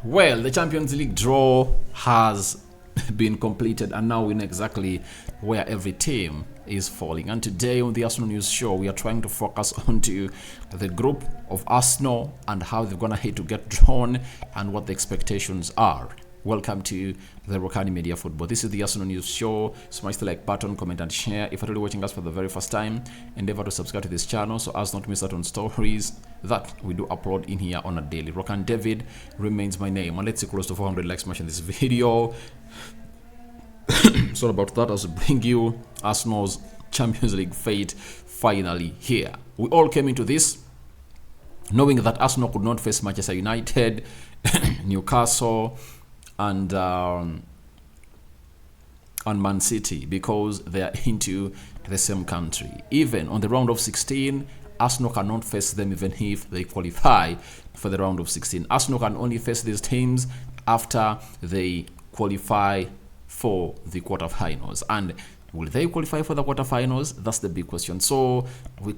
Well, the Champions League draw has been completed, and now we know exactly where every team is falling. And today on the Arsenal News Show, we are trying to focus onto the group of Arsenal and how they're gonna hate to get drawn and what the expectations are. Welcome to the Rokani Media Football. This is the Arsenal News Show. Smash the like button, comment and share. If you're really watching us for the very first time, endeavor to subscribe to this channel so as not to miss out on stories that we do upload in here on a daily. Rokani David remains my name. And let's see close to 400 likes smash in this video. So about that, as we bring you Arsenal's Champions League fate finally here. We all came into this knowing that Arsenal could not face Manchester United, Newcastle, and Man City because they are into the same country. Even on the round of 16, Arsenal cannot face them even if they qualify for the round of 16. Arsenal can only face these teams after they qualify for the quarterfinals. And will they qualify for the quarterfinals? That's the big question. So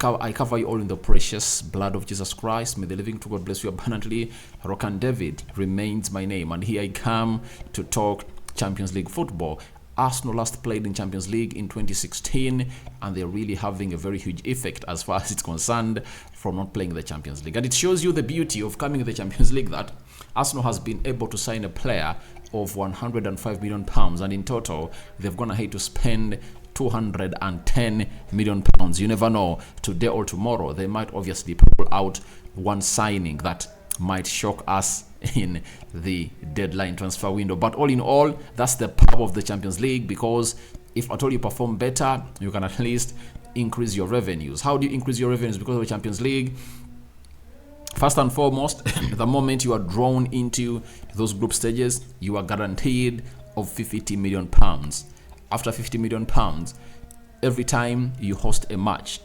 I cover you all in the precious blood of Jesus Christ. May the living to God bless you abundantly. Rokani David remains my name, and here I come to talk Champions League football. Arsenal last played in Champions League in 2016, and they're really having a very huge effect as far as it's concerned from not playing the Champions League. And it shows you the beauty of coming in the Champions League that Arsenal has been able to sign a player of £105 million, and in total they've gone ahead to spend £210 million. You never know, today or tomorrow they might obviously pull out one signing that might shock us in the deadline transfer window. But all in all, that's the power of the Champions League, because if at all you perform better, you can at least increase your revenues. How do you increase your revenues? Because of the Champions League, first and foremost, the moment you are drawn into those group stages, you are guaranteed of £50 million. After £50 million, every time you host a match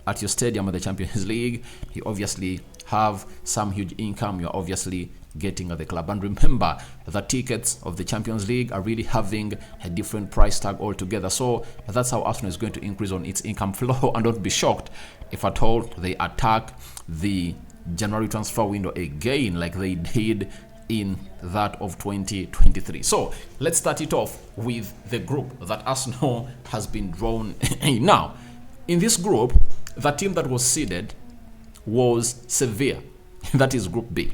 at your stadium of the Champions League, you obviously have some huge income you're obviously getting at the club. And remember, the tickets of the Champions League are really having a different price tag altogether. So that's how Arsenal is going to increase on its income flow. And don't be shocked if at all they attack the January transfer window again like they did in that of 2023. So let's start it off with the group that Arsenal has been drawn in. Now, in this group, the team that was seeded was Sevilla. That is Group B.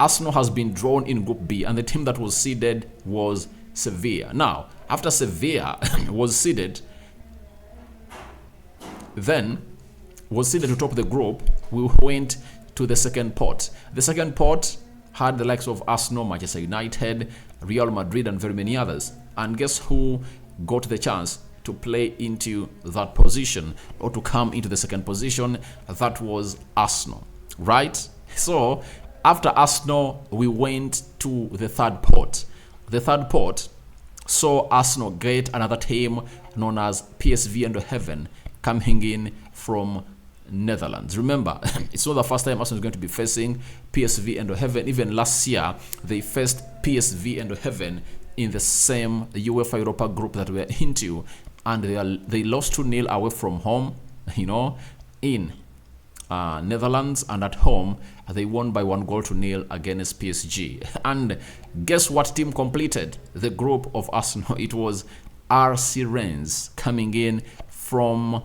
Arsenal has been drawn in Group B, and the team that was seeded was Sevilla. Now, after Sevilla was seeded to top the group, we went to the second pot. The second pot had the likes of Arsenal, Manchester United, Real Madrid, and very many others. And guess who got the chance to play into that position or to come into the second position? That was Arsenal, right? So after Arsenal, we went to the third pot. The third pot saw Arsenal get another team known as PSV Eindhoven coming in from Netherlands. Remember, it's not the first time Arsenal is going to be facing PSV Eindhoven. Even last year, they faced PSV Eindhoven in the same UEFA Europa group that we're into, and they lost 2-0 away from home, in Netherlands, and at home they won by 1-0 against PSG. And guess what team completed the group of Arsenal? It was RC Rennes coming in from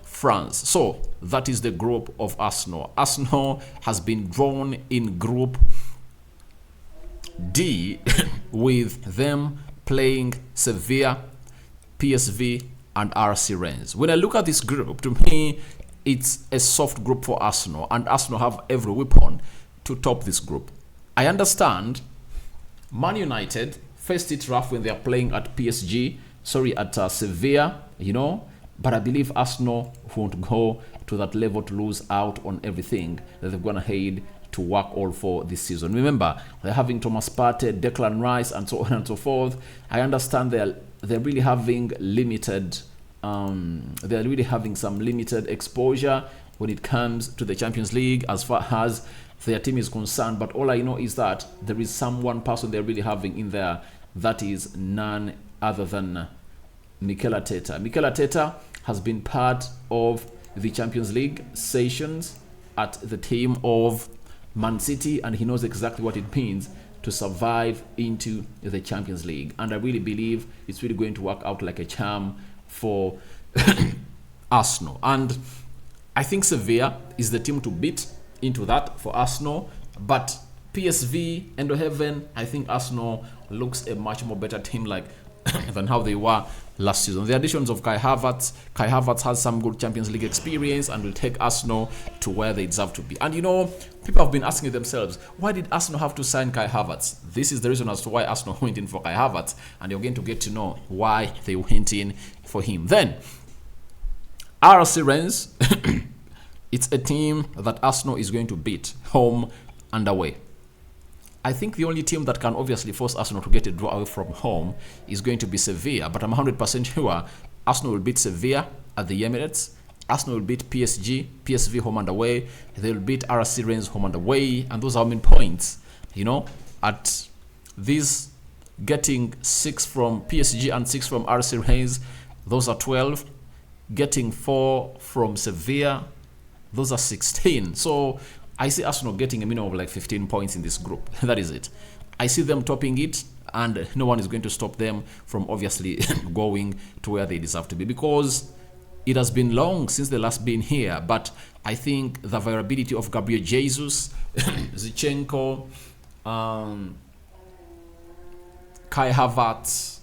France. So that is the group of Arsenal. Arsenal has been drawn in Group D with them playing Sevilla, PSV, and RC Rennes. When I look at this group, to me, it's a soft group for Arsenal, and Arsenal have every weapon to top this group. I understand Man United faced it rough when they are playing at Sevilla, but I believe Arsenal won't go to that level to lose out on everything that they've gone ahead to work all for this season. Remember, they're having Thomas Partey, Declan Rice, and so on and so forth. I understand they're really having some limited exposure when it comes to the Champions League as far as their team is concerned. But all I know is that there is one person they're really having in there, that is none other than Mikel Arteta. Mikel Arteta has been part of the Champions League sessions at the team of Man City, and he knows exactly what it means to survive into the Champions League. And I really believe it's really going to work out like a charm for Arsenal. And I think Sevilla is the team to beat into that for Arsenal. But PSV, end of heaven, I think Arsenal looks a much more better team than how they were last season. The additions of Kai Havertz. Kai Havertz has some good Champions League experience and will take Arsenal to where they deserve to be. And people have been asking themselves, why did Arsenal have to sign Kai Havertz? This is the reason as to why Arsenal went in for Kai Havertz, and you're going to get to know why they went in for him. Then, RC Rennes, it's a team that Arsenal is going to beat home and away. I think the only team that can obviously force Arsenal to get a draw away from home is going to be Sevilla, but I'm 100% sure Arsenal will beat Sevilla at the Emirates. Arsenal will beat PSV home and away. They will beat RC Rennes home and away, and those are how many points, at these getting 6 from PSG and 6 from RC Rennes, those are 12. Getting 4 from Sevilla, those are 16. So I see Arsenal getting a minimum of like 15 points in this group. That is it. I see them topping it, and no one is going to stop them from obviously going to where they deserve to be, because it has been long since they last been here. But I think the variability of Gabriel Jesus, Zinchenko, Kai Havertz,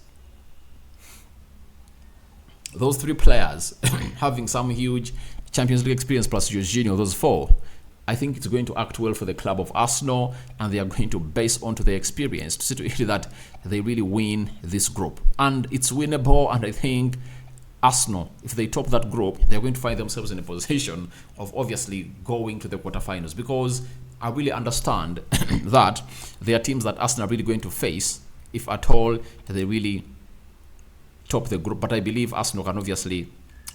those 3 players having some huge Champions League experience plus Jorginho, those 4, I think it's going to act well for the club of Arsenal, and they are going to base onto their experience to see to it that they really win this group. And it's winnable, and I think Arsenal, if they top that group, they're going to find themselves in a position of obviously going to the quarterfinals, because I really understand that there are teams that Arsenal are really going to face if at all they really top the group. But I believe Arsenal can obviously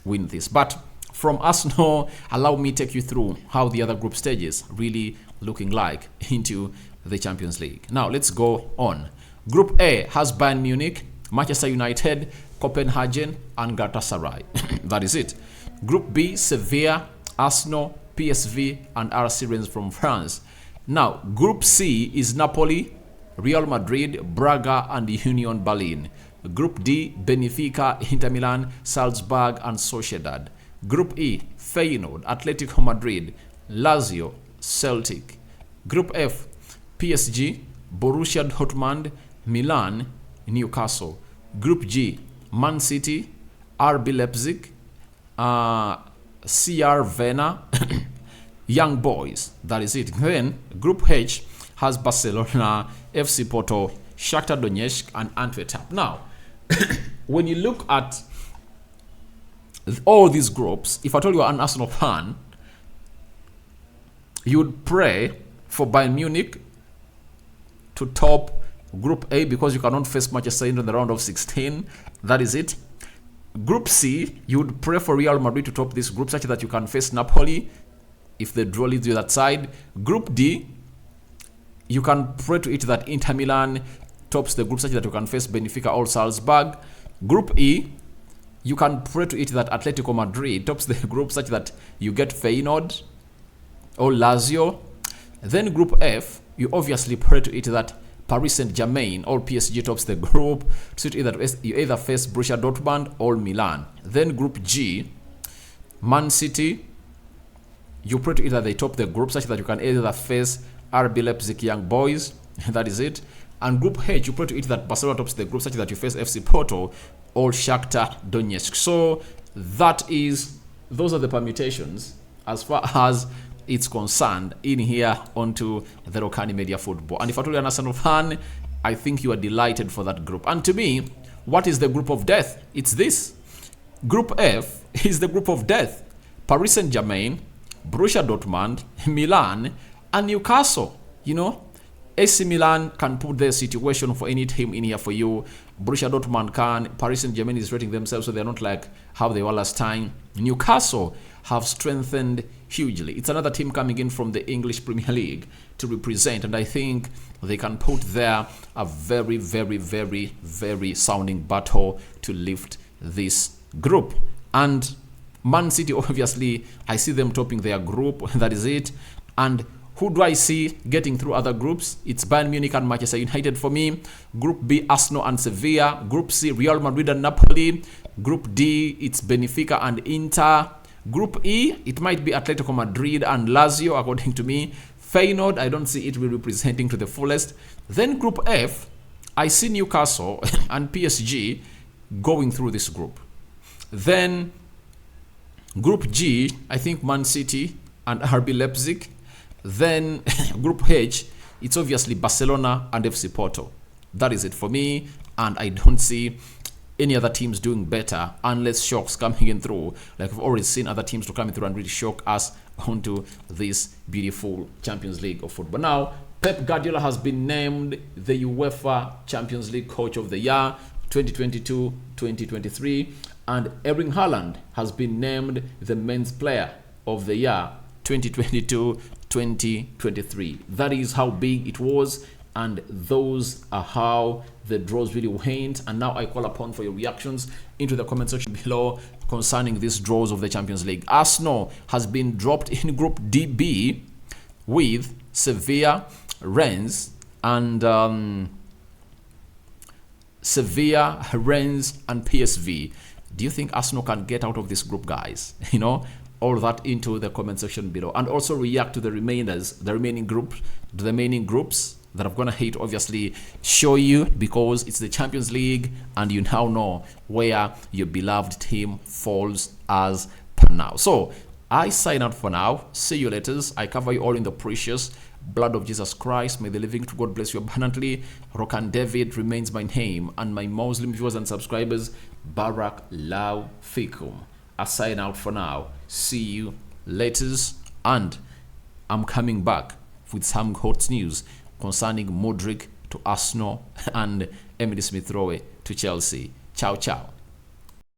win this. But from Arsenal, allow me take you through how the other group stages really looking like into the Champions League. Now, let's go on. Group A has Bayern Munich, Manchester United, Copenhagen, and Galatasaray. That is it. Group B, Sevilla, Arsenal, PSV, and RC Rennes from France. Now, Group C is Napoli, Real Madrid, Braga, and Union Berlin. Group D, Benfica, Inter Milan, Salzburg, and Sociedad. Group E, Feyenoord, Atletico Madrid, Lazio, Celtic. Group F, PSG, Borussia Dortmund, Milan, Newcastle. Group G, Man City, RB Leipzig, CR Vienna, Young Boys. That is it. Then Group H has Barcelona, FC Porto, Shakhtar Donetsk, and Antwerp. Now, when you look at all these groups, if I told you are an Arsenal fan, you would pray for Bayern Munich to top Group A, because you cannot face Manchester United in the round of 16. That is it. Group C, you would pray for Real Madrid to top this group such that you can face Napoli if the draw leads you that side. Group D, you can pray to it that Inter Milan tops the group such that you can face Benfica or Salzburg. Group E, you can pray to it that Atletico Madrid tops the group such that you get Feyenoord or Lazio. Then Group F, you obviously pray to it that Paris Saint-Germain or PSG tops the group, so you either face Borussia Dortmund or Milan. Then Group G, Man City, you pray to it that they top the group such that you can either face RB Leipzig, Young Boys. That is it. And Group H, you pray to it that Barcelona tops the group such that you face FC Porto or Shakhtar Donetsk. So those are the permutations as far as it's concerned in here onto the Rokani Media Football. And if I told you an Arsenal fan, I think you are delighted for that group. And to me, what is the group of death? It's this. Group F is the group of death. Paris Saint-Germain, Borussia Dortmund, Milan, and Newcastle. AC Milan can put their situation for any team in here for you. Borussia Dortmund can. Paris Saint-Germain is rating themselves so they're not like how they were last time. Newcastle have strengthened hugely. It's another team coming in from the English Premier League to represent, and I think they can put there a very, very, very, very sounding battle to lift this group. And Man City, obviously, I see them topping their group. That is it. And who do I see getting through other groups? It's Bayern Munich and Manchester United for me. Group B, Arsenal and Sevilla. Group C, Real Madrid and Napoli. Group D, it's Benfica and Inter. Group E, it might be Atletico Madrid and Lazio, according to me. Feyenoord, I don't see it will be presenting to the fullest. Then Group F, I see Newcastle and PSG going through this group. Then Group G, I think Man City and RB Leipzig. Then Group H, it's obviously Barcelona and FC Porto. That is it for me, and I don't see any other teams doing better unless shocks coming in through. Like we've already seen other teams to come in through and really shock us onto this beautiful Champions League of football. Now, Pep Guardiola has been named the UEFA Champions League Coach of the Year 2022-2023, and Erling Haaland has been named the Men's Player of the Year 2022-2023. That is how big it was, and those are how the draws really went. And now I call upon for your reactions into the comment section below concerning these draws of the Champions League. Arsenal has been dropped in Group DB with Sevilla, Rennes, and PSV. Do you think Arsenal can get out of this group, guys? All that into the comment section below, and also react to the remaining groups that I'm gonna hate, obviously show you, because it's the Champions League and you now know where your beloved team falls as per now. So I sign out for now. See you later. I cover you all in the precious blood of Jesus Christ. May the living to God bless you abundantly. Rokani David remains my name, and my Muslim viewers and subscribers, Barak Lau Fikum. I sign out for now. See you later, and I'm coming back with some hot news concerning Modric to Arsenal and Emily Smith-Rowe to Chelsea. Ciao, ciao.